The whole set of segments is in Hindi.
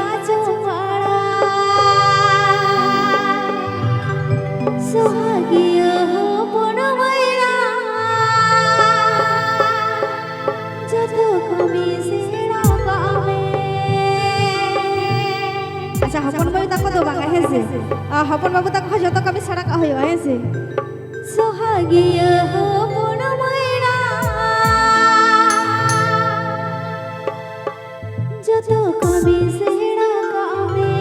बाजो पाड़ा सोहागिया हो पुनो मैना जतो कमी सेरा पावे। अच्छा हपन बाबू ताको दो बांगा है से हपन बाबू ताको जतो कमी सेरा का होयो है से सोहागिया हो पुनो मैना जतो कमी सेरा कावे।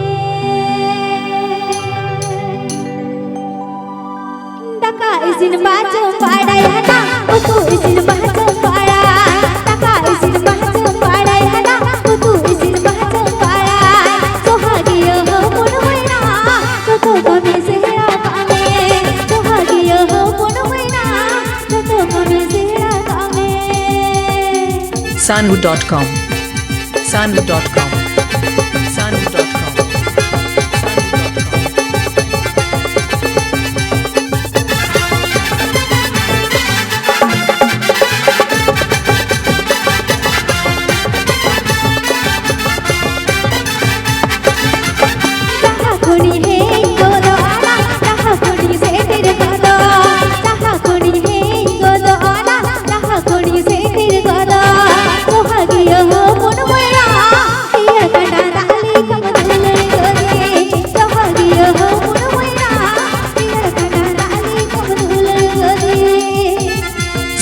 टका इसिन बाजो पाड़ा हना उतु इसिन बाजो पाड़ा टका इसिन बाजो पाड़ा हना उतु इसिन बाजो पाड़ा सोहागिया हो पुनो मैना जतो कमी सेरा कावे। सोहागिया हो पुनो मैना जतो कमी सेरा कावे। Sanwood.com Sanwood.com Sanwood.com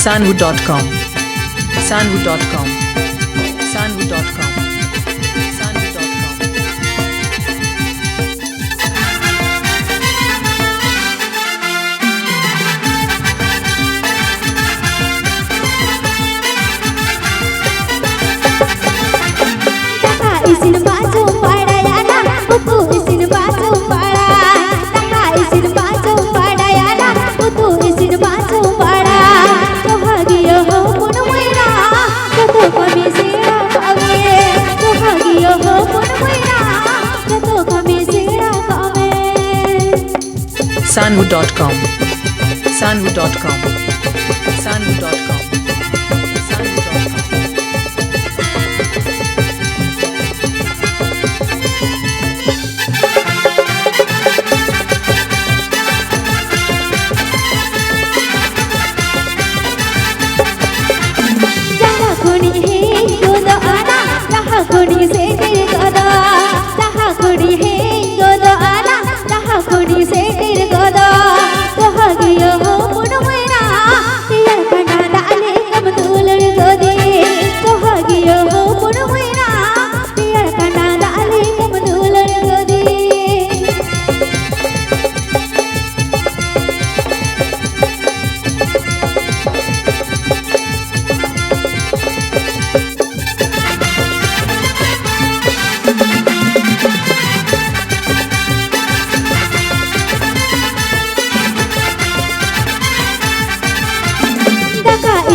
Sanwood.com Sanwood.com Sanwood.com इसिन बाजो पाड़ा याना उतु इसिन बाजो पाड़ा टका इसिन बाजो पाड़ा याना उतु इसिन बाजो पाड़ा सोहागिया हो पुनो मैना जतो कमी सेरा कावे। सोहागिया हो पुनो मैना जतो कमी सेरा कावे। Sanwood.com Sanwood.com Sanwood.com खोड़ी से तेरे गदा जहाँ खोड़ी है गदा आना जहाँ खोड़ी से तेरे गदा सोहागिया हो पुनो मैना तेरा कना डाले कम दुलर गदे। सोहागिया हो पुनो मैना तेरा कना डाले कम दुलर गदे।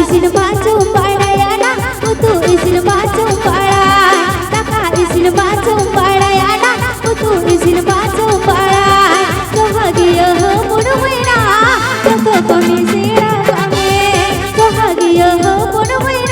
इसिन बाजो पाड़ा याना उतु इसिन बाजो पाड़ा टका इसिन बाजो पाड़ा याना उतु इसिन बाजो पाड़ा सोहागिया हो पुनो मैना जतो कमी सेरा कावे। सोहागिया हो पुनो मैना